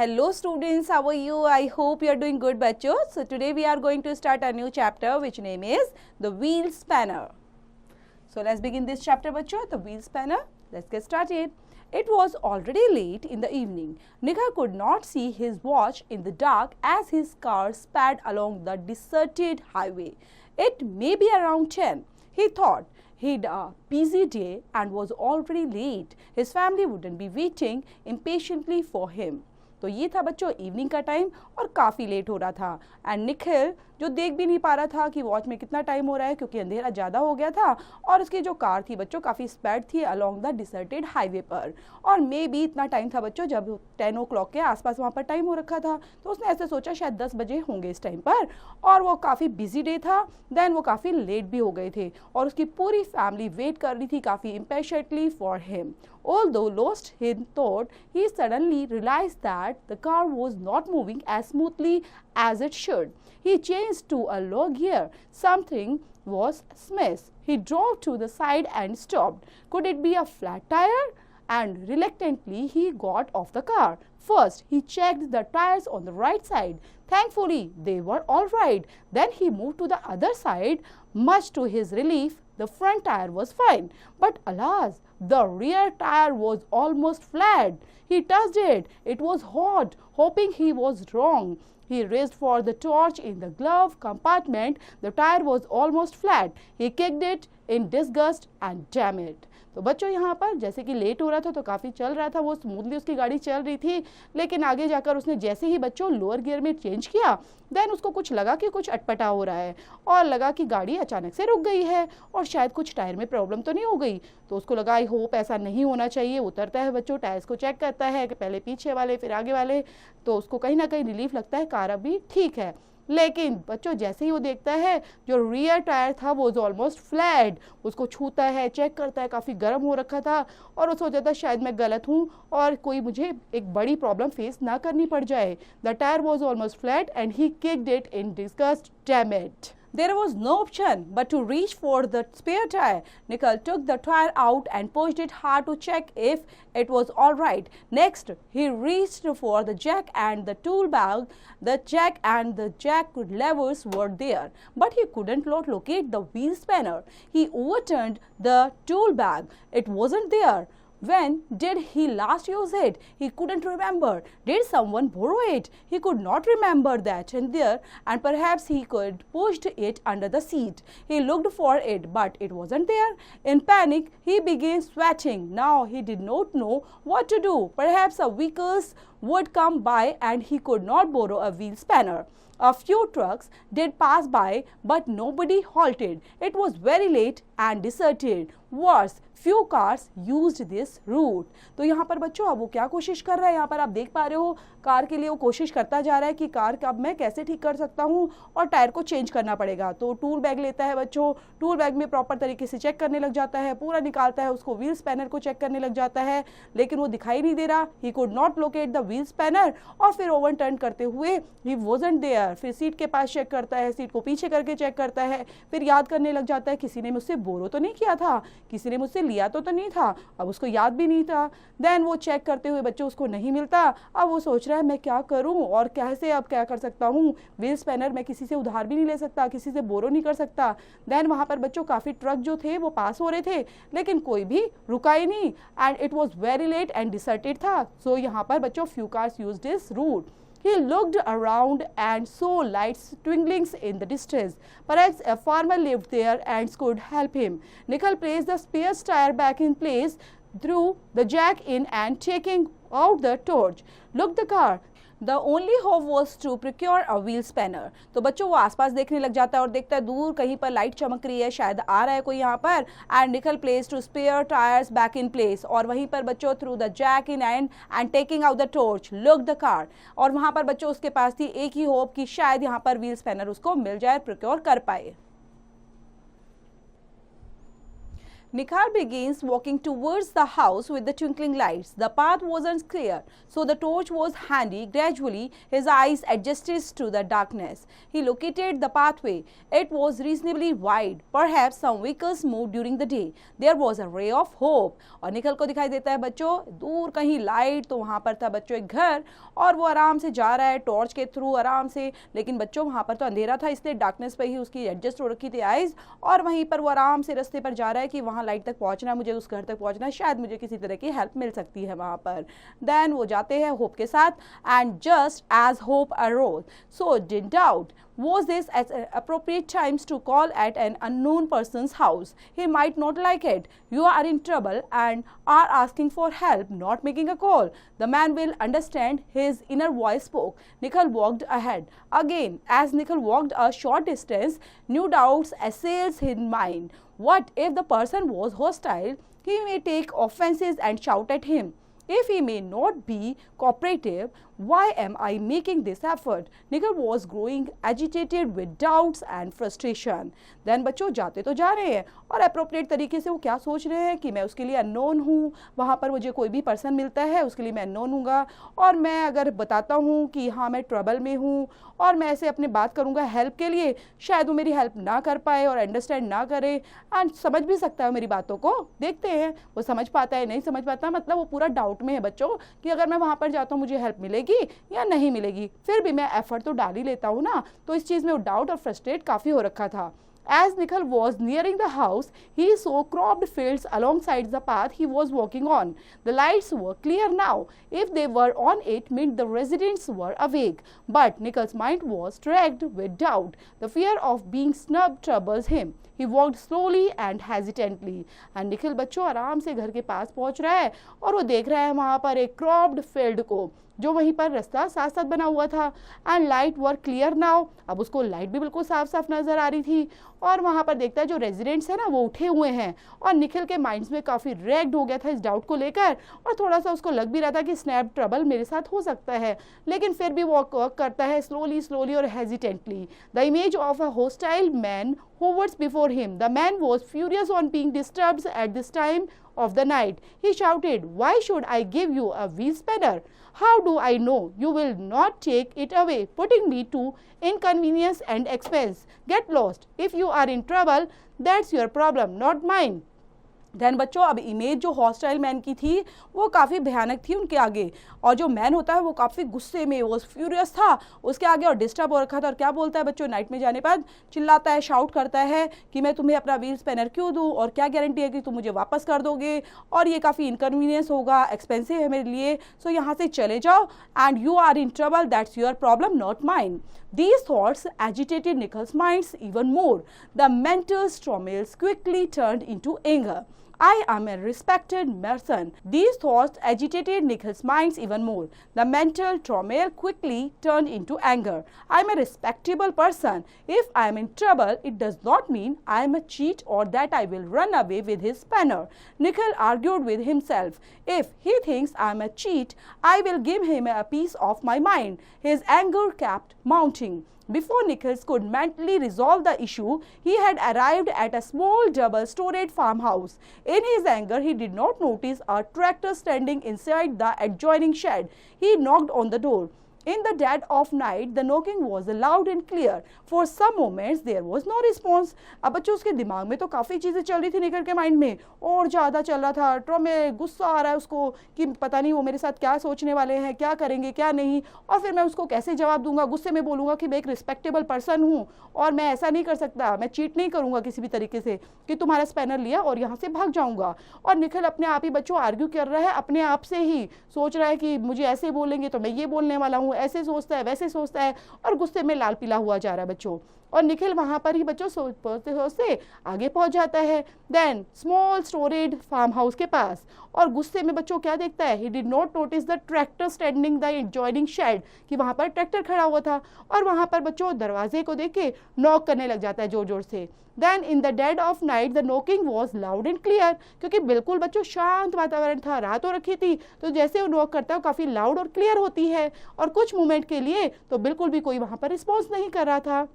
Hello students, how are you? I hope you are doing good bachcho. So today we are going to start a new chapter which name is the wheel spanner. So let's begin this chapter bachcho, the wheel spanner. Let's get started. It was already late in the evening. Nikhil could not see his watch in the dark as his car sped along the deserted highway. It may be around 10, he thought. He'd a busy day and was already late. His family wouldn't be waiting impatiently for him. तो ये था बच्चों evening का time और काफ़ी late हो रहा था एंड निखिल जो देख भी नहीं पा रहा था कि वॉच में कितना टाइम हो रहा है क्योंकि अंधेरा ज़्यादा हो गया था और उसकी जो कार थी बच्चों काफ़ी स्पीड थी अलोंग द डिसर्टेड हाईवे पर और मे भी इतना टाइम था बच्चों जब 10 o'clock के आसपास वहाँ पर टाइम हो रखा था तो उसने ऐसे सोचा शायद 10 बजे होंगे इस टाइम पर और वो काफ़ी बिजी डे था देन वो काफ़ी लेट भी हो गए थे और उसकी पूरी फैमिली वेट कर रही थी काफ़ी impatiently for him. Although lost in thought, he suddenly realized that the car was not moving as smoothly as it should. He changed to a low gear. Something was amiss. He drove to the side and stopped. Could it be a flat tire? And reluctantly he got off the car. First, he checked the tires on the right side. Thankfully, they were all right. Then he moved to the other side. Much to his relief, the front tire was fine. But alas, the rear tire was almost flat. He touched it. It was hot, hoping he was wrong. He reached for the torch in the glove compartment. The tire was almost flat. He kicked it in disgust and damn it. तो बच्चों यहाँ पर जैसे कि late हो रहा था तो काफ़ी चल रहा था वो स्मूथली उसकी गाड़ी चल रही थी लेकिन आगे जाकर उसने जैसे ही बच्चों लोअर गियर में चेंज किया देन उसको कुछ लगा कि कुछ अटपटा हो रहा है और लगा कि गाड़ी अचानक से रुक गई है और शायद कुछ टायर में प्रॉब्लम तो नहीं हो गई तो उसको लगा आई होप ऐसा नहीं होना चाहिए. उतरता है बच्चों टायर्स को चेक करता है कि पहले पीछे वाले फिर आगे वाले तो उसको कहीं ना कहीं रिलीफ लगता है कार अभी ठीक है. लेकिन बच्चों जैसे ही वो देखता है जो रियर टायर था वो ऑलमोस्ट फ्लैट उसको छूता है चेक करता है काफ़ी गर्म हो रखा था और वो सोचा था शायद मैं गलत हूँ और कोई मुझे एक बड़ी प्रॉब्लम फेस ना करनी पड़ जाए. The tyre was almost flat and he kicked it in disgust. Damn it. There was no option but to reach for the spare tire. Nikhil took the tire out and pushed it hard to check if it was all right. Next, he reached for the jack and the tool bag. The jack and the jack levers were there, but he couldn't locate the wheel spanner. He overturned the tool bag. It wasn't there. When did he last use it? He couldn't remember. Did someone borrow it? He could not remember that and there and perhaps he could pushed it under the seat. He looked for it but it wasn't there. In panic, he began sweating. Now he did not know what to do. Perhaps a vehicle would come by and he could not borrow a wheel spanner. A few trucks did pass by but nobody halted. It was very late and deserted. Worse, few cars used this route. तो यहाँ पर बच्चों अब वो क्या कोशिश कर रहा है यहाँ पर आप देख पा रहे हो कार के लिए वो कोशिश करता जा रहा है कि कार अब मैं कैसे ठीक कर सकता हूँ और टायर को चेंज करना पड़ेगा. तो टूल बैग लेता है बच्चों टूल बैग में प्रॉपर तरीके से चेक करने लग जाता है पूरा निकालता है उसको व्हील स्पैनर को चेक करने लग जाता है लेकिन वो दिखाई नहीं दे रहा. He could not locate the wheel spanner और फिर ओवर टर्न करते हुए ही वॉजंट देयर. फिर सीट के पास चेक करता है सीट को पीछे करके चेक करता है फिर याद करने लग जाता है किसी ने मुझसे बोरो तो नहीं किया था किसी ने मुझसे लिया तो नहीं था अब उसको याद भी नहीं था. देन वो चेक करते हुए बच्चों उसको नहीं मिलता. अब वो सोच रहा है मैं क्या करूं और कैसे अब क्या कर सकता हूं. व्हील स्पैनर मैं किसी से उधार भी नहीं ले सकता किसी से बोरो नहीं कर सकता. देन वहां पर बच्चों काफ़ी ट्रक जो थे वो पास हो रहे थे लेकिन कोई भी रुका ही नहीं and it was very late and deserted था. सो यहाँ पर बच्चों few cars used this route. He looked around and saw lights twinkling in the distance. Perhaps a farmer lived there and could help him. Nikhil placed the spare tire back in place, threw the jack in and taking out the torch, looked the car. The only hope was to procure a wheel spanner. तो बच्चों वो आसपास देखने लग जाता है और देखता है दूर कहीं पर लाइट चमक रही है शायद आ रहा है कोई यहाँ पर and Nikhil place two spare tyres back in place और वहीं पर बच्चों threw the jack in and taking out the torch look the car और वहाँ पर बच्चों उसके पास थी एक ही होप कि शायद यहाँ पर व्हील स्पैनर उसको मिल जाए प्रोक्योर कर पाए. Nikhil begins walking towards the house with the twinkling lights. The path wasn't clear, so the torch was handy. Gradually, his eyes adjusted to the darkness. He located the pathway. It was reasonably wide. Perhaps some vehicles moved during the day. There was a ray of hope. और निखिल को दिखाई देता है बच्चों दूर कहीं light, तो वहाँ पर था बच्चों एक घर और वो आराम से जा रहा है टॉर्च के थ्रू आराम से। लेकिन बच्चों वहाँ पर तो अंधेरा था, इसलिए डार्कनेस पे ही उसकी एडजस्ट हो रखी थी आइज, और वहीं पर वो आराम से रास्ते पर जा रहा है कि वहाँ लाइट तक पहुँचना, मुझे उस घर तक पहुँचना, शायद मुझे किसी तरह की हेल्प मिल सकती है वहाँ पर। देन वो जाते हैं होप के साथ, and just as hope arose so did doubt was this at appropriate times to call at an unknown person's house. He might not like it. You are in trouble and are asking for help, not making a call. The man will understand. His inner voice spoke. Nikhil walked ahead. Again, as Nikhil walked a short distance, new doubts assailed his mind. What if the person was hostile? He may take offenses and shout at him. If he may not be cooperative, why am I making this effort? Nikhil was growing agitated with doubts and frustration. Then बच्चों जाते तो जा रहे हैं और appropriate तरीके से वो क्या सोच रहे हैं कि मैं उसके लिए अननोन हूँ, वहाँ पर मुझे कोई भी पर्सन मिलता है उसके लिए मैं अननोन हूँगा, और मैं अगर बताता हूँ कि हाँ मैं ट्रबल में हूँ और मैं ऐसे अपने बात करूँगा हेल्प के लिए, शायद वो मेरी हेल्प ना कर पाए और अंडरस्टैंड ना करे, एंड समझ भी सकता है मेरी बातों को। देखते हैं वो समझ पाता है नहीं समझ पाता, मतलब वो पूरा डाउट में है बच्चों कि अगर मैं वहाँ पर जाता हूँ मुझे हेल्प मिलेगी या नहीं मिलेगी, फिर भी मैं एफर्ट तो डाल ही लेता हूँ ना। तो इस चीज़ में वो डाउट और फ्रस्ट्रेट काफ़ी हो रखा था। As Nikhil was nearing the house, he saw cropped fields alongside the path he was walking on. The lights were clear now. If they were on, it meant the residents were awake. But Nikhil's mind was racked with doubt. The fear of being snubbed troubles him. He walked slowly and hesitantly. And Nikhil बच्चों आराम से घर के पास पहुंच रहा है और वो देख रहा है वहाँ पर एक क्रॉप्ड फील्ड को, जो वहीं पर रास्ता साथ साथ बना हुआ था। And light were clear now, अब उसको लाइट भी बिल्कुल साफ साफ नजर आ रही थी। और वहाँ पर देखता है जो रेजिडेंट्स है ना वो उठे हुए हैं, और निखिल के माइंड्स में काफ़ी रेक्ड हो गया था इस डाउट को लेकर, और थोड़ा सा उसको लग भी रहा था कि स्नैप ट्रबल मेरे साथ हो सकता है, लेकिन फिर भी वो वर्क करता है स्लोली स्लोली और hesitantly. The image of a hostile man hovers before him. The man was furious on being disturbed at this time of the night. He shouted, "Why should I give you a wheel spanner? How do I know you will not take it away, putting me to inconvenience and expense? Get lost. If you are in trouble, that's your problem, not mine." Then बच्चों अब image जो hostile man की थी वो काफ़ी भयानक थी उनके आगे, और जो मैन होता है वो काफ़ी गुस्से में, वो फ्यूरियस था उसके आगे और डिस्टर्ब हो रखा था। और क्या बोलता है बच्चों, नाइट में जाने पर चिल्लाता है, शाउट करता है कि मैं तुम्हें अपना व्हील स्पैनर क्यों दूँ, और क्या गारंटी है कि तुम मुझे वापस कर दोगे, और ये काफ़ी इनकन्वीनियंस होगा, एक्सपेंसिव है मेरे लिए, सो यहाँ से चले जाओ, and you are in trouble, that's your problem, not mine. These thoughts agitated Nikhil's mind even more. The mental turmoil quickly turned into anger. I am a respected person. These thoughts agitated Nikhil's mind even more. The mental turmoil quickly turned into anger. I am a respectable person. If I am in trouble, it does not mean I am a cheat or that I will run away with his spanner. Nikhil argued with himself. If he thinks I am a cheat, I will give him a piece of my mind. His anger kept mounting. Before Nikhil could mentally resolve the issue, he had arrived at a small double-storied farmhouse. In his anger, he did not notice a tractor standing inside the adjoining shed. He knocked on the door. In the dead of night, the knocking was loud and clear. For some moments, there was no response. अब बच्चों उसके दिमाग में तो काफ़ी चीज़ें चल रही थी, निखिल के माइंड में और ज़्यादा चल रहा था। ट्रॉमे गुस्सा आ रहा है उसको कि पता नहीं वो मेरे साथ क्या सोचने वाले हैं, क्या करेंगे क्या नहीं, और फिर मैं उसको कैसे जवाब दूंगा। गुस्से में बोलूँगा कि मैं एक रिस्पेक्टेबल पर्सन हूँ और मैं ऐसा नहीं कर सकता, मैं चीट नहीं करूँगा किसी भी तरीके से कि तुम्हारा स्पैनर लिया और यहाँ से भाग जाऊँगा। और निखिल अपने आप ही बच्चों आर्ग्यू कर रहा है, अपने आप से ही सोच रहा है कि मुझे ऐसे बोलेंगे तो मैं ये बोलने वाला हूँ, ऐसे सोचता है वैसे सोचता है, और गुस्से में लाल पीला हुआ जा रहा है बच्चों। और निखिल वहां पर ही बच्चों सोचते सोचते आगे पहुंच जाता है। Then small storage farm house के पास, और गुस्से में बच्चों क्या देखता है, he did not notice the tractor standing the adjoining shed, कि वहां पर ट्रैक्टर खड़ा हुआ था, और वहां पर बच्चों दरवाजे को देख के नॉक करने लग जाता है जोर जोर से। Then in the dead of night the knocking was loud and clear, क्योंकि बिल्कुल बच्चों शांत वातावरण था, रात हो रखी थी, तो जैसे वो नॉक करता है वो काफ़ी लाउड और क्लियर होती है, और कुछ मोमेंट के लिए तो बिल्कुल भी कोई वहाँ पर रिस्पॉन्स नहीं कर रहा था।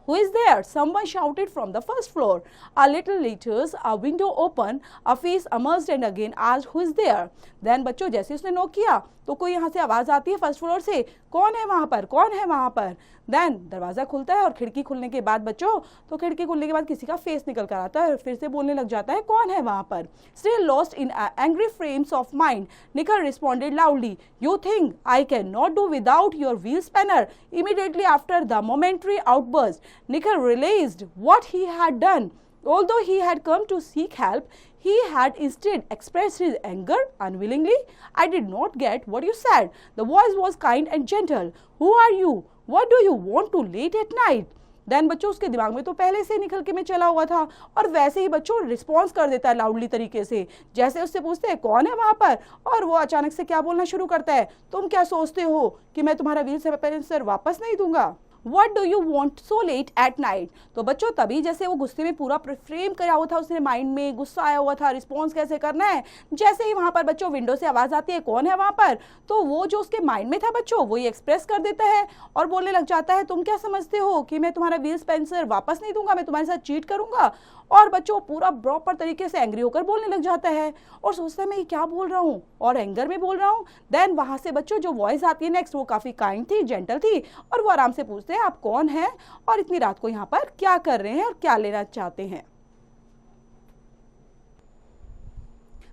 Who is there? Someone shouted from the first floor. A little later, a window opened, a face emerged and again asked, who is there? Then बच्चों जैसे उसने नॉक किया तो कोई यहाँ से आवाज आती है फर्स्ट फ्लोर से, कौन है वहां पर, कौन है वहां पर? देन दरवाजा खुलता है और खिड़की खुलने के बाद बच्चों, तो खिड़की खुलने के बाद किसी का फेस निकल कर आता है और फिर से बोलने लग जाता है, कौन है वहां पर? Still lost in angry frames of mind, Nikhil responded loudly, you think I cannot do without your wheel spanner? Immediately after the momentary outburst, Nikhil realized what he had done. Although he had come to seek help, he had instead expressed his anger unwillingly. I did not get what you said. The voice was kind and gentle. Who are you? What do you want to late at night? Then बच्चों उसके दिमाग में तो पहले से निकल के में चला हुआ था और वैसे ही बच्चों रिस्पॉन्स कर देता है लाउडली तरीके से, जैसे उससे पूछते हैं कौन है वहां पर, और वो अचानक से क्या बोलना शुरू करता है, तुम क्या सोचते हो कि मैं तुम्हारा व्हील स्पैनर वापस नहीं दूंगा? What do you want so late at night? तो बच्चों तभी जैसे वो गुस्से में पूरा फ्रेम करा हुआ था, उसने माइंड में गुस्सा आया हुआ था, रिस्पॉन्स कैसे करना है, जैसे ही वहां पर बच्चों विंडो से आवाज आती है कौन है वहां पर, तो वो जो उसके माइंड में था बच्चों वो ही एक्सप्रेस कर देता है और बोलने लग जाता है, तुम क्या समझते हो कि मैं तुम्हारा व्हील स्पेंसर वापस नहीं दूंगा, मैं तुम्हारे साथ चीट करूंगा? और बच्चों पूरा प्रॉपर तरीके से एंग्री होकर बोलने लग जाता है और सोचता है मैं ये क्या बोल रहा हूँ और एंगर में बोल रहा हूँ। देन वहां से बच्चों जो वॉइस आती है नेक्स्ट वो काफी काइंड थी, जेंटल थी और वो आराम से पूछते हैं आप कौन है और इतनी रात को यहाँ पर क्या कर रहे हैं और क्या लेना चाहते हैं।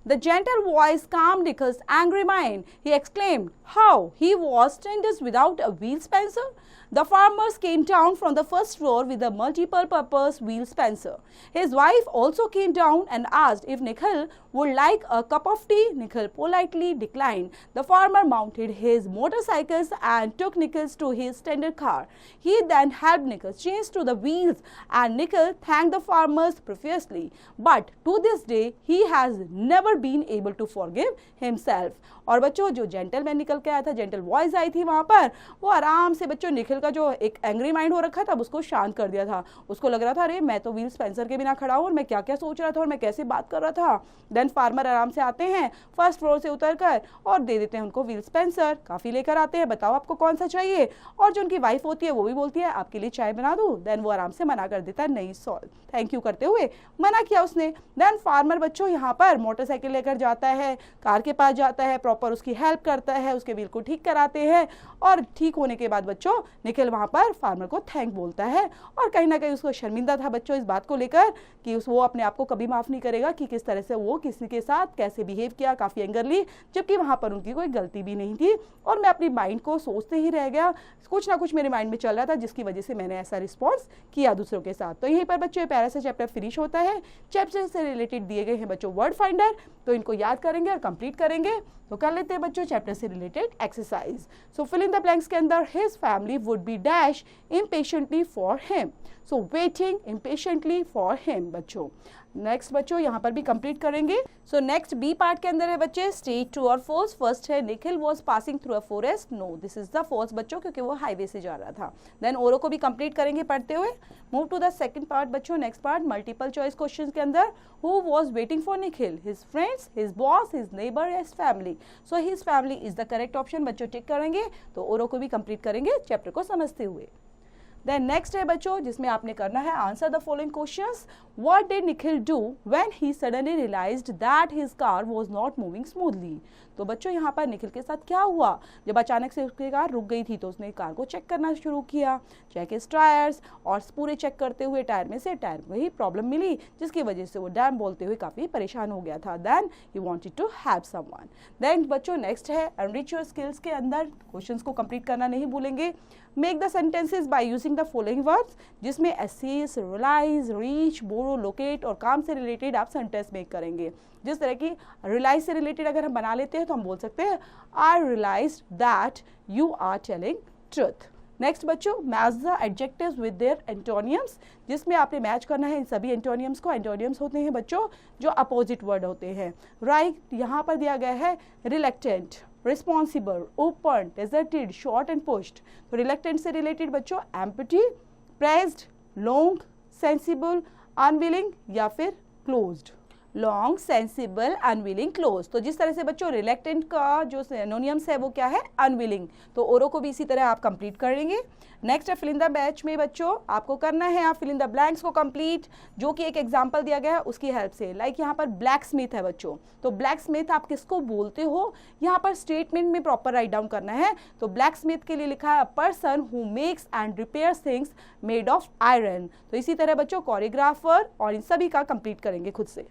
The gentle voice calmed Nikhil's angry mind. He exclaimed, how? He was stranded without a wheel spencer? The farmers came down from the first floor with a multiple-purpose wheel spencer. His wife also came down and asked if Nikhil would like a cup of tea. Nikhil politely declined. The farmer mounted his motorcycles and took Nikhil to his standard car. He then helped Nikhil change to the wheels and Nikhil thanked the farmers profusely. But to this day, he has never been able to forgive himself. और बच्चों जो gentleman निकल के आया था, gentle voice आई थी वहां पर, वो आराम से बच्चों निखिल का जो एक एंग्री माइंड हो रखा था उसको शांत कर दिया था। उसको लग रहा था अरे मैं तो व्हील स्पेंसर के बिना खड़ा हूँ और मैं क्या क्या सोच रहा था और मैं कैसे बात कर रहा था। देन फार्मर आराम से आते हैं फर्स्ट फ्लोर से उतर कर और दे देते हैं उनको व्हील स्पेंसर, काफी लेकर आते हैं, बताओ आपको कौन सा चाहिए। और जो उनकी वाइफ होती है वो भी बोलती है आपके लिए चाय बना दूं। देन वो आराम से मना कर देता है, नहीं सॉल्व, थैंक यू करते हुए मना किया उसने। देन फार्मर बच्चों यहाँ पर मोटरसाइकिल लेकर जाता है, कार के पास जाता है, प्रॉपर उसकी हेल्प करता है, उसके व्हील को ठीक कराते हैं और ठीक होने के बाद बच्चों निखिल वहां पर फार्मर को थैंक बोलता है। और कहीं ना कहीं उसको शर्मिंदा था बच्चों इस बात को लेकर कि वो अपने आप को कभी माफ नहीं करेगा कि किस तरह से वो किसी के साथ कैसे बिहेव किया, काफी एंगरली, जबकि वहां पर उनकी कोई गलती भी नहीं थी। और मैं अपनी माइंड को सोचते ही रह गया, कुछ ना कुछ मेरे माइंड में चल रहा था जिसकी वजह से मैंने ऐसा रिस्पॉन्स किया दूसरों के साथ। तो यहीं पर बच्चों प्यारा सा चैप्टर फिनिश होता है। चैप्टर से रिलेटेड दिए गए हैं बच्चों वर्ड फाइंडर, तो इनको याद करेंगे और कंप्लीट करेंगे। तो कर लेते हैं बच्चों चैप्टर से related exercise. So fill in the blanks के अंदर his family would be dash impatiently for him, so waiting impatiently for him बच्चों। नेक्स्ट बच्चों यहाँ पर भी कंप्लीट करेंगे। सो नेक्स्ट बी पार्ट के अंदर है बच्चे स्टेट ट्रू और फॉल्स। फर्स्ट है Nikhil was passing through a forest, no this is the false बच्चों क्योंकि वो हाईवे से जा रहा था। देन ओरो को भी कंप्लीट करेंगे पढ़ते हुए। Move to the second part बच्चों। Next part multiple choice question के अंदर who was waiting for Nikhil, his friends, his boss, his neighbour, his family. So his family is the correct option बच्चों, टिक करेंगे। तो ओरो को भी कंप्लीट करेंगे चैप्टर को समझते हुए। देन नेक्स्ट है बच्चों जिसमें आपने करना है answer the following questions. What did Nikhil do when he suddenly realised that his car was not moving smoothly. तो बच्चों यहाँ पर निखिल के साथ क्या हुआ, जब अचानक से उसकी कार रुक गई थी तो उसने कार को चेक करना शुरू किया, चेक हिज टायर्स, और पूरे चेक करते हुए टायर में से टायर में ही प्रॉब्लम मिली जिसकी वजह से वो डैम बोलते हुए काफी परेशान हो गया था। Then he wanted to help someone. Then बच्चों नेक्स्ट है एनरिच योर स्किल्स के अंदर क्वेश्चंस को कंप्लीट करना नहीं भूलेंगे। Make the sentences by using the following words, जिसमें assess, realise, reach, borrow, locate और काम से रिलेटेड आप सेंटेंस मेक करेंगे। जिस तरह की रियलाइज से रिलेटेड अगर हम बना लेते हैं तो हम बोल सकते हैं I realize that you are telling truth. Next बच्चों match the adjectives with their antonyms, जिसमें आपने मैच करना है इन सभी एंटोनियम्स को। एंटोनियम्स होते हैं बच्चों जो अपोजिट वर्ड होते हैं। राइट यहाँ पर दिया गया है reluctant, responsible, open, deserted, short and pushed. तो रिलेक्टेंट से रिलेटेड बच्चों empty, pressed, long, sensible, unwilling या फिर closed. Long, sensible, unwilling, close. तो जिस तरह से बच्चों रिलेक्टेंट का जो सिनोनिम्स है वो क्या है, अनविलिंग, तो ओरो को भी इसी तरह आप कंप्लीट करेंगे। नेक्स्ट है फिल इन द बैच में बच्चों आपको करना है आप फिल इन द ब्लैंक्स को कंप्लीट, जो कि एक एग्जांपल दिया गया है उसकी हेल्प से। लाइक यहाँ पर ब्लैक स्मिथ है बच्चों, तो ब्लैक स्मिथ आप किसको बोलते हो, यहाँ पर स्टेटमेंट में प्रॉपर राइट डाउन करना है। तो ब्लैक स्मिथ के लिए लिखा है a person who makes and repairs things made of iron. तो इसी तरह बच्चों कोरियोग्राफर और इन सभी का कंप्लीट करेंगे खुद से।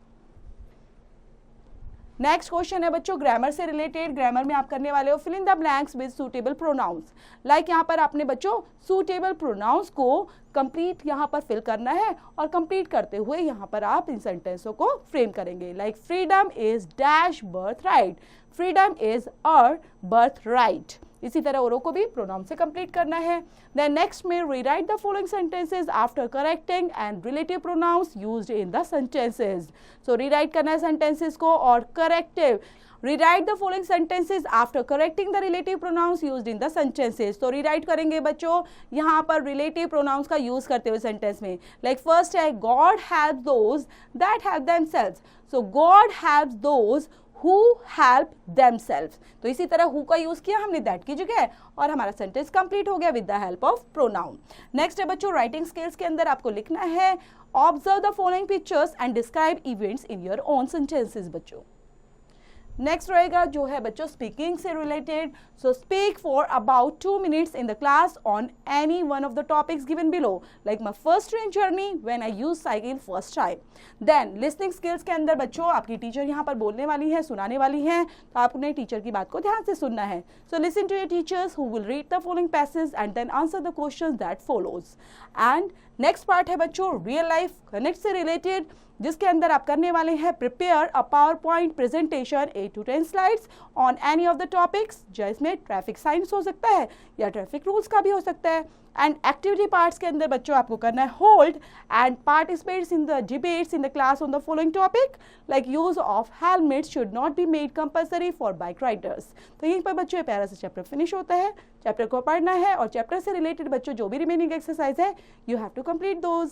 नेक्स्ट क्वेश्चन है बच्चों ग्रामर से रिलेटेड। ग्रामर में आप करने वाले हो fill in the blanks with suitable pronouns. Like यहाँ पर आपने बच्चों सूटेबल प्रोनाउंस को कंप्लीट यहाँ पर फिल करना है और कंप्लीट करते हुए यहाँ पर आप इन सेंटेंसों को फ्रेम करेंगे। Like freedom is dash birth right, freedom is our birth right. इसी तरह औरों को भी प्रोनाउन से कंप्लीट करना है। देन नेक्स्ट में rewrite the following sentences after correcting and relative pronouns used in the sentences. So rewrite करना है सेंटेंसेस को और corrective. Rewrite the following sentences after correcting the relative pronouns used in the sentences. तो rewrite करेंगे बच्चों यहाँ पर relative pronouns का use करते हुए sentence में। Like first है God helps those that help themselves. So God helps those who help themselves. तो इसी तरह who का यूज किया हमने that की जगह और हमारा सेंटेंस कंप्लीट हो गया with the help of pronoun. Next है बच्चों राइटिंग स्किल्स के अंदर आपको लिखना है observe the following pictures and describe events in your own sentences बच्चों। नेक्स्ट रहेगा जो है बच्चों स्पीकिंग से related. So speak for about 2 minutes in the class on any one of the topics given below, like my first train journey when I use cycle first time. Then listening skills के अंदर बच्चों आपकी teacher यहाँ पर बोलने वाली है, सुनाने वाली है, तो आपने टीचर की बात को ध्यान से सुनना है। So listen to your teachers who will read the following passage and then answer the questions that follows. And next part है बच्चों रियल लाइफ कनेक्ट से रिलेटेड, जिसके अंदर आप करने वाले हैं prepare a power point presentation 8 to 10 slides on any of the topics, जिसमें ट्रैफिक साइंस हो सकता है या ट्रैफिक रूल्स का भी हो सकता है। एंड एक्टिविटी पार्ट्स के अंदर बच्चों आपको करना है hold and participates in the debates in the class on the following topic, like use of helmet should not be made compulsory for bike Riders. तो यहीं पर बच्चों प्यारा सा चैप्टर फिनिश होता है। चैप्टर को पढ़ना है और चैप्टर से रिलेटेड बच्चों जो भी रिमेनिंग एक्सरसाइज है you have to complete those.